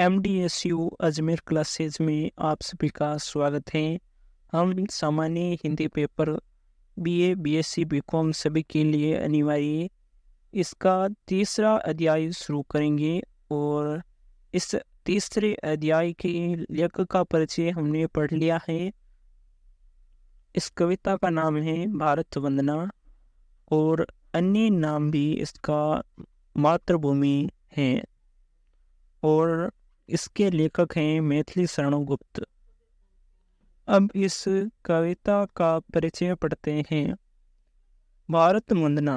MDSU Ajmer classes में आप सभी का स्वागत है। हम सामान्य Hindi paper BA, BSc, BCom सभी के लिए अनिवार्य इसका तीसरा अध्याय शुरू करेंगे और इस तीसरे अध्याय के लेखक का परिचय हमने पढ़ लिया है। इस कविता का नाम है भारत वंदना और अन्य नाम भी इसका मातृभूमि है और इसके लेखक हैं मैथिली शरण गुप्त। अब इस कविता का परिचय पढ़ते हैं। भारत वंदना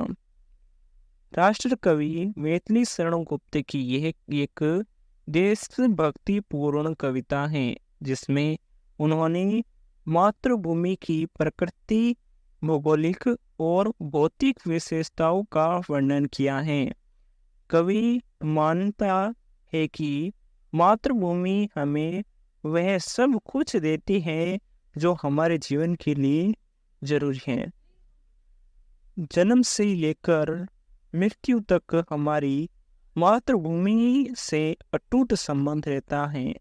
राष्ट्र कवि मैथिली शरण गुप्त की यह एक देशभक्ति पूर्ण कविता है जिसमें उन्होंने मातृभूमि की प्रकृति, भौगोलिक और भौतिक विशेषताओं का वर्णन किया है। कवि मानता है कि मातृभूमि हमें वह सब कुछ देती है जो हमारे जीवन के लिए जरूरी है। जन्म से लेकर मृत्यु तक हमारी मातृभूमि से अटूट संबंध रहता है।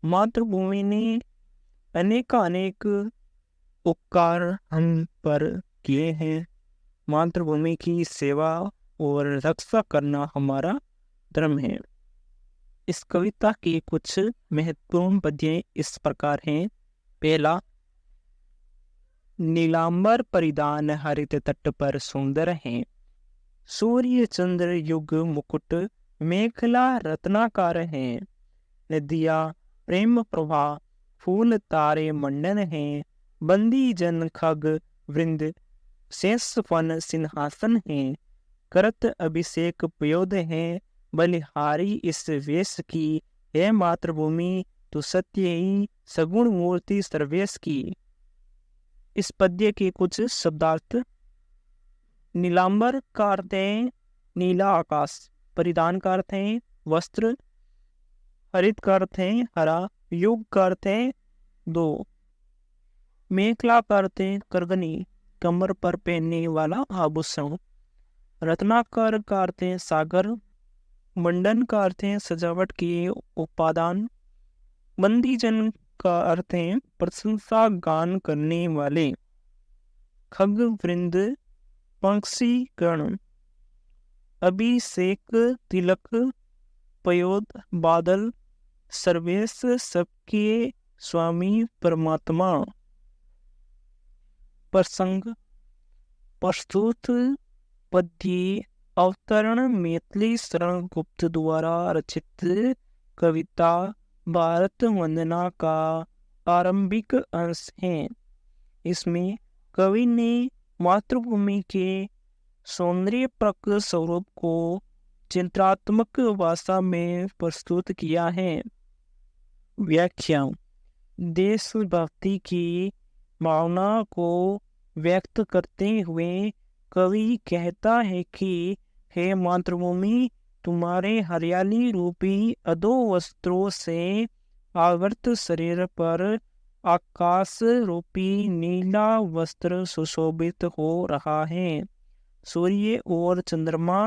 मातृभूमि ने अनेक उपकार हम पर किए हैं। मातृभूमि की सेवा और रक्षा करना हमारा धर्म है। इस कविता के कुछ महत्वपूर्ण पद्य इस प्रकार हैं। पहला, नीलांबर परिधान हरित तट पर सुंदर है। सूर्य चंद्र युग मुकुट मेखला रत्नाकार है। नदियाँ प्रेम प्रभा फूल तारे मंडन है। बंदी जन खग वृंद शेष फन सिंहासन है। करत अभिषेक पयोद है। बलिहारी इस वेश की है मातृभूमि तो सत्य ही सगुण मूर्ति सर्वेश की। इस पद्य के कुछ शब्दार्थ। नीलांबर का अर्थ है नीला आकाश, परिधान का अर्थ है वस्त्र, हरित का अर्थ है हरा, युग का अर्थ है दो, मेखला का अर्थ है करगनी, कमर पर पहनने वाला आभूषण, रत्नाकर का अर्थ है सागर, मंडन का अर्थ है सजावट के उपादान, बंदीजन का अर्थ है प्रशंसा गान करने वाले, खग वृंद पंक्षी गण, अभिषेक तिलक पयोद बादल, सर्वेश सबके स्वामी परमात्मा। प्रसंग प्रस्तुत पद्य अवतरण मैथिली शरण गुप्त द्वारा रचित कविता भारत वंदना का आरंभिक अंश है। इसमें कवि ने मातृभूमि के सौंदर्यप्रक स्वरूप को चित्रात्मक भाषा में प्रस्तुत किया है। व्याख्या देशभक्ति की भावना को व्यक्त करते हुए कवि कहता है कि हे मातृभूमि, तुम्हारे हरियाली रूपी अधो वस्त्रों से आवृत शरीर पर आकाश रूपी नीला वस्त्र सुशोभित हो रहा है। सूर्य और चंद्रमा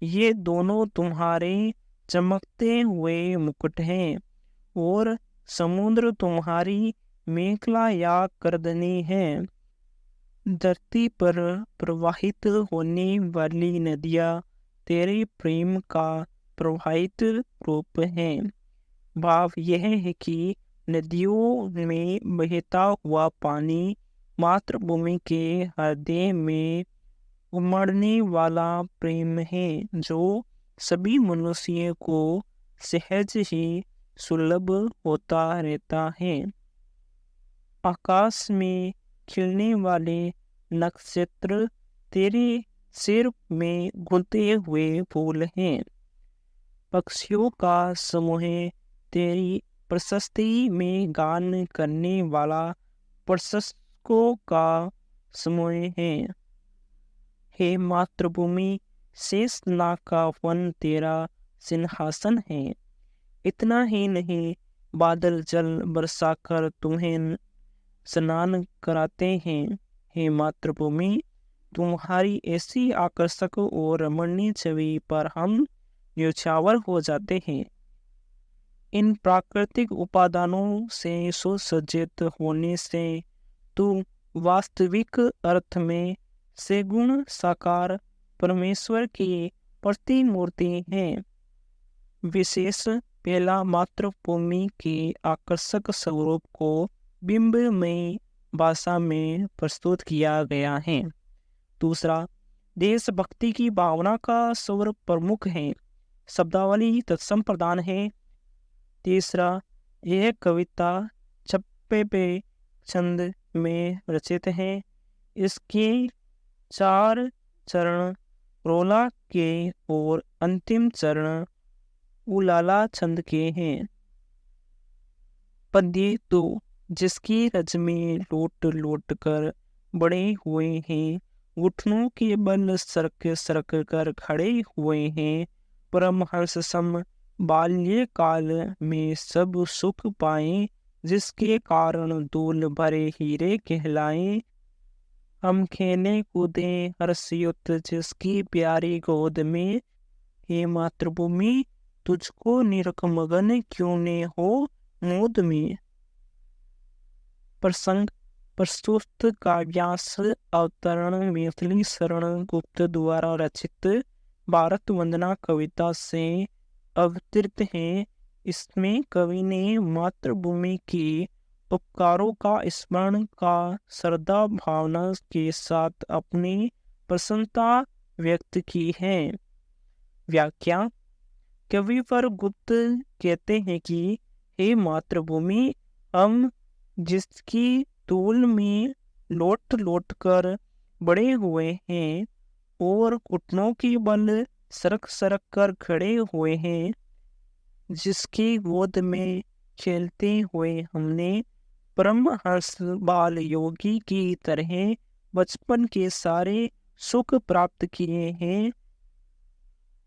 ये दोनों तुम्हारे चमकते हुए मुकुट हैं और समुद्र तुम्हारी मेखला या करदनी है। धरती पर प्रवाहित होने वाली नदियाँ तेरे प्रेम का प्रवाहित रूप है। भाव यह है कि नदियों में बहता हुआ पानी मातृभूमि के हृदय में उमड़ने वाला प्रेम है जो सभी मनुष्य को सहज ही सुलभ होता रहता है। आकाश में खिलने वाले नक्षत्र तेरे सिर में घुलते हुए फूल हैं। पक्षियों का समूह तेरी प्रशस्ति में गान करने वाला प्रशंसकों का समूह है। हे मातृभूमि, शेष नाग का वन तेरा सिंहासन है। इतना ही नहीं, बादल जल बरसाकर तुम्हें स्नान कराते हैं। हे मातृभूमि, तुम्हारी ऐसी आकर्षक और रमणीय छवि पर हम न्यौछावर हो जाते हैं। इन प्राकृतिक उपादानों से सुसज्जित होने से तुम वास्तविक अर्थ में सगुण साकार परमेश्वर की प्रतिमूर्ति हैं। विशेष पहला मातृभूमि के आकर्षक स्वरूप को बिंबमय भाषा में प्रस्तुत किया गया है। दूसरा, देशभक्ति की भावना का स्वर प्रमुख है, शब्दावली तत्सम प्रदान है। तीसरा, यह कविता छप्पे पे छंद में रचित है। इसके 4 चरण रोला के और अंतिम चरण उलाला छंद के हैं। पद्य 2, जिसकी रज में लोट लोट कर बड़े हुए हैं, घुटनों के बल सरक सरक कर खड़े हुए हैं, परमहंस सम बाल्यकाल में सब सुख पाए, जिसके कारण धूल भरे हीरे कहलाए। हम खेले कूदे हर्षयुक्त जिसकी प्यारी गोद में, हे मातृभूमि तुझको निरख मगन क्यों ने हो मोद में। प्रसंग, प्रस्तुत काव्यांश अवतरण मैथिली शरण गुप्त द्वारा रचित भारत वंदना कविता से अवतरित है। इसमें कवि ने मातृभूमि के उपकारों का स्मरण का श्रद्धा भावना के साथ अपनी प्रसन्नता व्यक्त की है। व्याख्या, कविवर गुप्त कहते हैं कि हे मातृभूमि, हम जिसकी धूल में लोट लोट कर बड़े हुए हैं और घुटनों के बल सरक सरक कर खड़े हुए हैं, जिसकी गोद में खेलते हुए हमने परमहंस बाल योगी की तरह बचपन के सारे सुख प्राप्त किए हैं,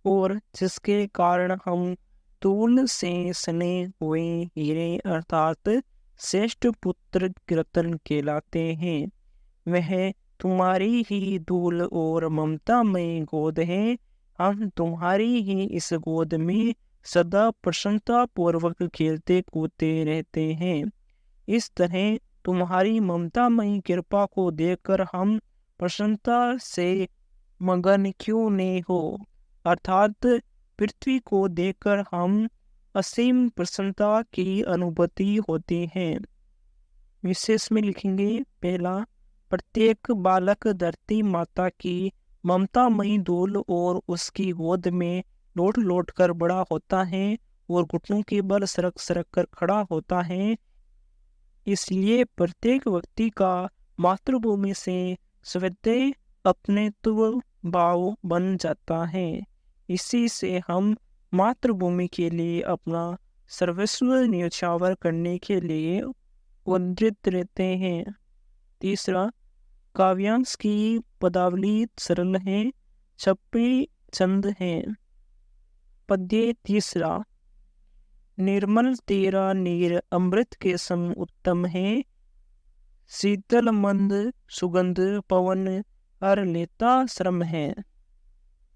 और जिसके कारण हम धूल से सने हुए हीरे अर्थात श्रेष्ठ पुत्र रतन कहलाते हैं। वह तुम्हारी ही धूल और ममता में गोद है। हम तुम्हारी ही इस गोद में सदा प्रसन्नता पूर्वक खेलते कूदते रहते हैं। इस तरह तुम्हारी ममतामयी कृपा को देखकर हम प्रसन्नता से मगन क्यों ने हो, अर्थात पृथ्वी को देखकर हम असीम प्रसन्नता की अनुभूति होती है। विशेष में लिखेंगे, पहला, प्रत्येक बालक धरती माता की ममतामयी धूल और उसकी गोद में लोट लोट कर बड़ा होता है और घुटनों के बल सरक सरक कर खड़ा होता है। इसलिए प्रत्येक व्यक्ति का मातृभूमि से स्वतः अपनेत्व भाव बन जाता है। इसी से हम मातृभूमि के लिए अपना सर्वस्व न्यौछावर करने के लिए उद्यत रहते हैं। तीसरा, काव्यांश की पदावली सरल है, छप्पे छंद है। पद्य तीसरा, निर्मल तेरा नीर अमृत के सम उत्तम है, शीतल मंद सुगंध पवन हर लेता श्रम है।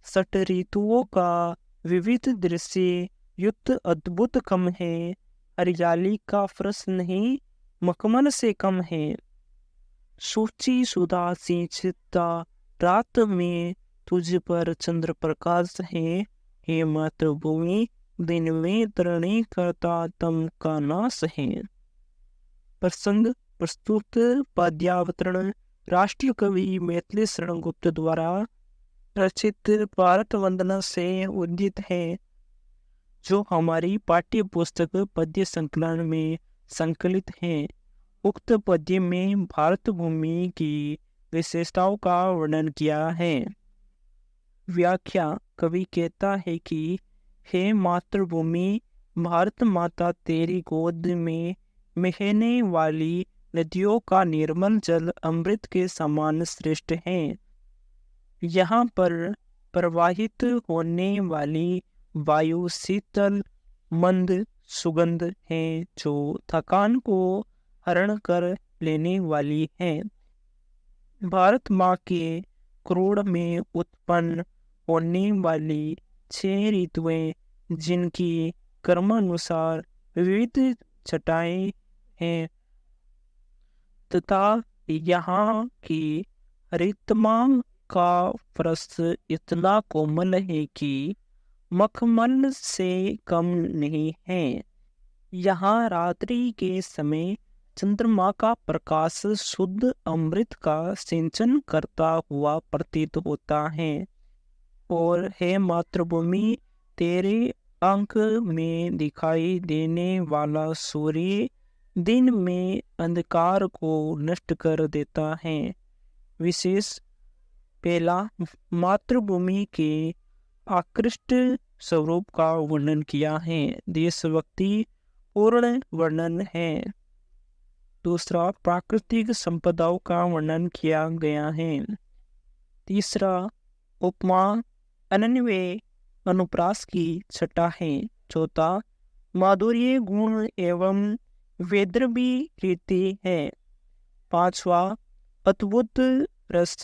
6 ऋतुओं का विविध दृश्य युक्त अद्भुत कम है, हरियाली का फरस नहीं मखमल से कम है। सूची सुधा सिंचिता रात में तुझ पर चंद्र प्रकाश है, हे मातृभूमि दिन में तरणि करता तम का नाश है। प्रसंग, प्रस्तुत पद्यावतरण राष्ट्र कवि मैथिली शरण गुप्त द्वारा रचित भारत वंदना से उद्दित है, जो हमारी पाठ्य पुस्तक पद्य संकलन में संकलित है। उक्त पद्य में भारत भूमि की विशेषताओं का वर्णन किया है। व्याख्या, कवि कहता है कि हे मातृभूमि, भारत माता तेरी गोद में बहने वाली नदियों का निर्मल जल अमृत के समान श्रेष्ठ है। यहाँ पर प्रवाहित होने वाली वायु शीतल मंद सुगंध है, जो थकान को हरण कर लेने वाली है। भारत माँ के क्रोड़ में उत्पन्न होने वाली 6 ऋतुएं, जिनकी कर्मानुसार विविध छटाएं हैं तथा यहाँ की रितमा का फर्श इतना कोमल है कि मखमल से कम नहीं है। यहाँ रात्रि के समय चंद्रमा का प्रकाश शुद्ध अमृत का सिंचन करता हुआ प्रतीत होता है। और हे मातृभूमि, तेरे अंक में दिखाई देने वाला सूर्य दिन में अंधकार को नष्ट कर देता है। विशेष पहला, मातृभूमि के आकृष्ट स्वरूप का वर्णन किया है। देशभक्ति पूर्ण वर्णन है। दूसरा, प्राकृतिक संपदाओं का वर्णन किया गया है। तीसरा, उपमा अन्वय अनुप्रास की छटा है। चौथा, माधुर्य गुण एवं वैदर्भी रीति है। पांचवा, अद्भुत रस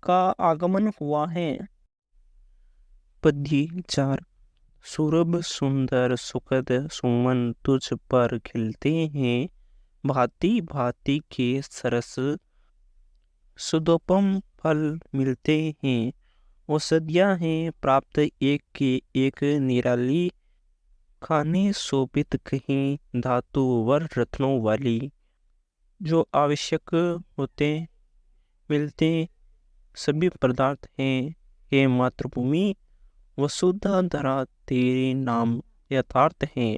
का आगमन हुआ है। पद्य 4। सुरभ सुंदर सुखद सुमन तुझ पर खिलते हैं, भांति भांति के सरस सुदोपम फल मिलते हैं। औषधियाँ हैं प्राप्त एक के एक निराली, खाने शोभित कहीं धातु वर रत्नों वाली। जो आवश्यक होते मिलते सभी पदार्थ हैं। हे मातृभूमि, वसुधा धरा तेरे नाम यथार्थ हैं।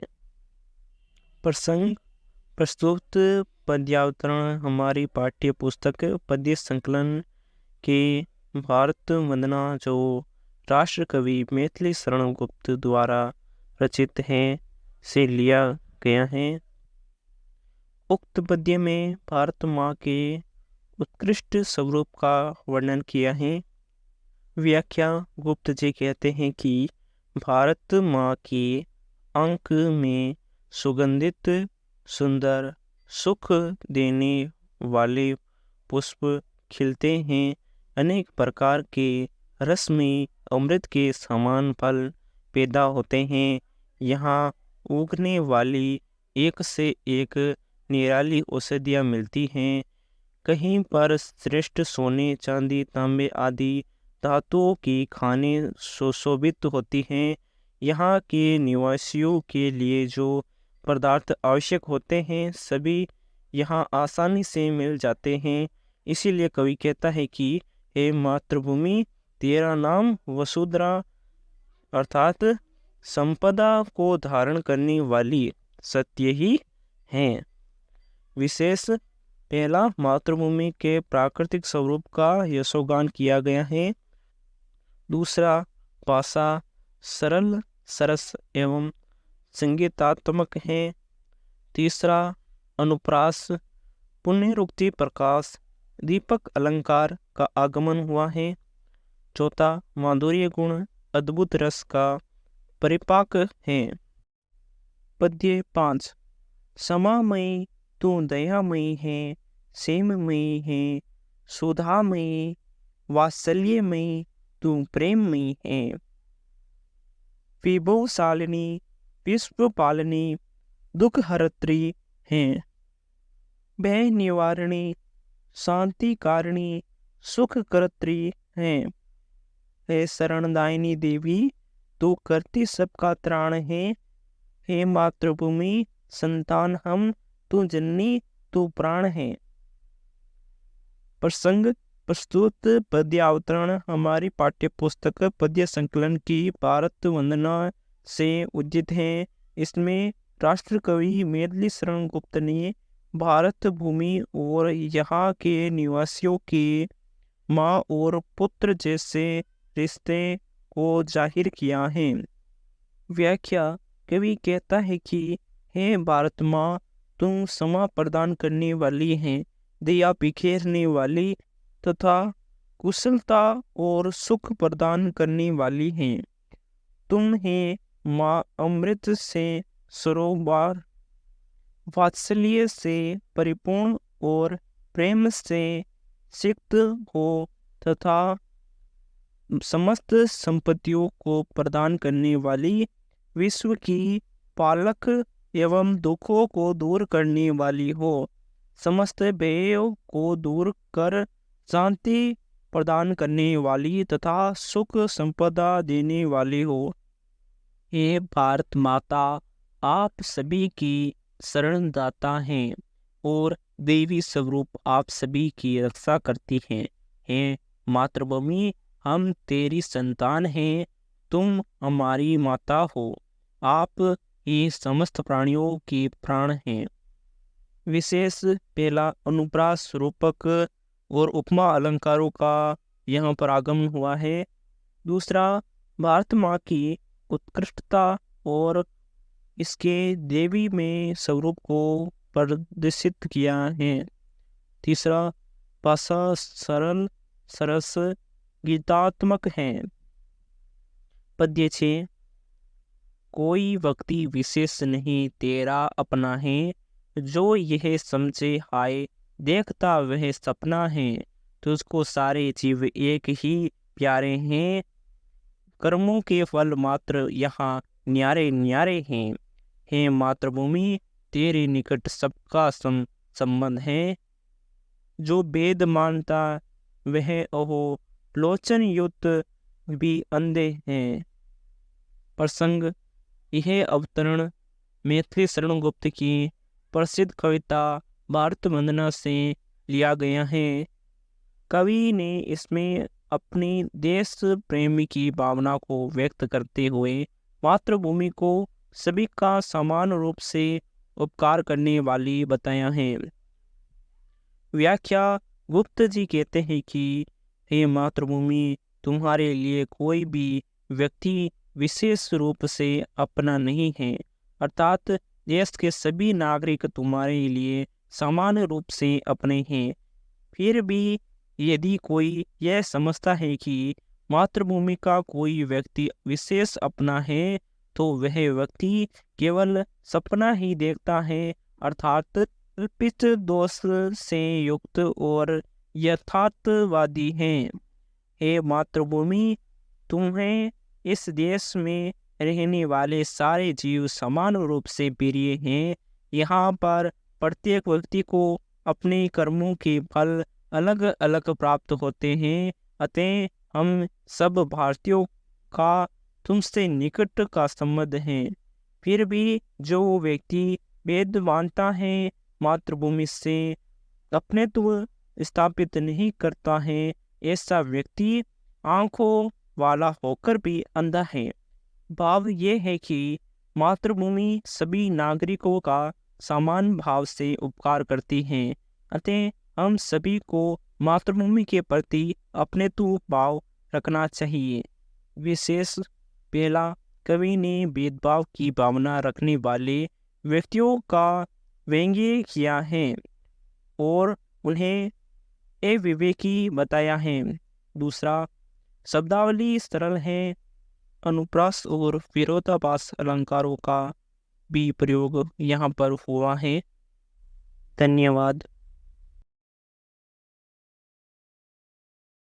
प्रसंग प्रस्तुत पद्यावतरण हमारी पाठ्य पुस्तक पद्य संकलन के भारत वंदना जो राष्ट्र कवि मैथिली शरण गुप्त द्वारा रचित है से लिया गया है। उक्त पद्य में भारत माँ के उत्कृष्ट स्वरूप का वर्णन किया है। व्याख्या गुप्त जी कहते हैं कि भारत माँ के अंक में सुगंधित सुंदर सुख देने वाले पुष्प खिलते हैं। अनेक प्रकार के रस में अमृत के समान फल पैदा होते हैं। यहाँ उगने वाली एक से एक निराली औषधियाँ मिलती हैं। कहीं पर श्रेष्ठ सोने चांदी तांबे आदि धातुओं की खाने सुशोभित होती हैं। यहाँ के निवासियों के लिए जो पदार्थ आवश्यक होते हैं सभी यहाँ आसानी से मिल जाते हैं। इसीलिए कवि कहता है कि हे मातृभूमि, तेरा नाम वसुधरा अर्थात संपदा को धारण करने वाली सत्य ही है। विशेष पहला, मातृभूमि के प्राकृतिक स्वरूप का यशोगान किया गया है। दूसरा, भाषा सरल सरस एवं संगीतात्मक है। तीसरा, अनुप्रास पुण्यरुक्ति प्रकाश दीपक अलंकार का आगमन हुआ है। चौथा, माधुर्य गुण अद्भुत रस का परिपाक है। पद्य 5। समामयी तू दयामयी है, सेममयी है, सुधामयी वात्सल्यमयी तू प्रेममयी है। विभवशालिनी विश्वपालिनी दुख हरत्री है। भय निवारणी शांति कारिणी सुख करत्री है। हे शरणदायिनी देवी, तू करती सबका त्राण है। हे मातृभूमि, संतान हम, तू जननी तू प्राण है। प्रसंग प्रस्तुत पद्य अवतरण हमारी पाठ्य पुस्तक पद्य संकलन की भारत वंदना से उद्यत है। इसमें राष्ट्र कवि मैथिली शरण गुप्त ने भारत भूमि और यहाँ के निवासियों के माँ और पुत्र जैसे रिश्ते को जाहिर किया है। व्याख्या कवि कहता है कि हे भारत माँ, तुम क्षमा प्रदान करने वाली हैं, दया बिखेरने वाली तथा कुशलता और सुख प्रदान करने वाली हैं। तुम है माँ अमृत से सरोवर, वात्सल्य से परिपूर्ण और प्रेम से सिक्त हो तथा समस्त संपत्तियों को प्रदान करने वाली, विश्व की पालक एवं दुखों को दूर करने वाली हो, समस्त व्ययों को दूर कर शांति प्रदान करने वाली तथा सुख संपदा देने वाली हो। हे भारत माता, आप सभी की शरणदाता हैं और देवी स्वरूप आप सभी की रक्षा करती हैं। हे मातृभूमि, हम तेरी संतान हैं, तुम हमारी माता हो। आप ही समस्त प्राणियों के प्राण हैं। विशेष पहला अनुप्रास रूपक और उपमा अलंकारों का यहाँ पर आगमन हुआ है। दूसरा, भारत माँ की उत्कृष्टता और इसके देवी में स्वरूप को प्रदर्शित किया है। तीसरा, भाषा सरल सरस गीतात्मक है। पद्य 6, कोई व्यक्ति विशेष नहीं तेरा अपना है, जो यह समझे हाय देखता वह सपना है। तुझको सारे जीव एक ही प्यारे हैं, कर्मों के फल मात्र यहाँ न्यारे न्यारे हैं। हे मातृभूमि, तेरे निकट सबका संबंध है। जो वेद मानता वह अहो लोचन युक्त भी अंधे हैं। प्रसंग, यह अवतरण मैथिली शरण गुप्त की प्रसिद्ध कविता भारत वंदना से लिया गया है। कवि ने इसमें अपनी देश प्रेमी की भावना को व्यक्त करते हुए मातृभूमि को सभी का समान रूप से उपकार करने वाली बताया है। व्याख्या, गुप्त जी कहते हैं कि हे मातृभूमि, तुम्हारे लिए कोई भी व्यक्ति विशेष रूप से अपना नहीं है, अर्थात देश के सभी नागरिक तुम्हारे लिए समान रूप से अपने हैं। फिर भी यदि कोई यह समझता है कि मातृभूमि का कोई व्यक्ति विशेष अपना है, तो वह व्यक्ति केवल सपना ही देखता है, अर्थात कल्पित दोष से युक्त और यथार्थवादी है। हे मातृभूमि, तुम्हें इस देश में रहने वाले सारे जीव समान रूप से प्रिय हैं। यहाँ पर प्रत्येक व्यक्ति को अपने कर्मों के फल अलग अलग प्राप्त होते हैं, अतः हम सब भारतीयों का तुमसे निकट का संबंध है। फिर भी जो व्यक्ति वेद मानता है, मातृभूमि से अपनेत्व स्थापित नहीं करता है, ऐसा व्यक्ति आंखों वाला होकर भी अंधा है। भाव ये है कि मातृभूमि सभी नागरिकों का समान भाव से उपकार करती है, अतः हम सभी को मातृभूमि के प्रति अपनेत्व भाव रखना चाहिए। विशेष पहला, कवि ने भेदभाव की भावना रखने वाले व्यक्तियों का व्यंग्य किया है और उन्हें अविवेकी बताया है। दूसरा, शब्दावली सरल है, अनुप्रास और विरोधाभास अलंकारों का भी प्रयोग यहाँ पर हुआ है। धन्यवाद।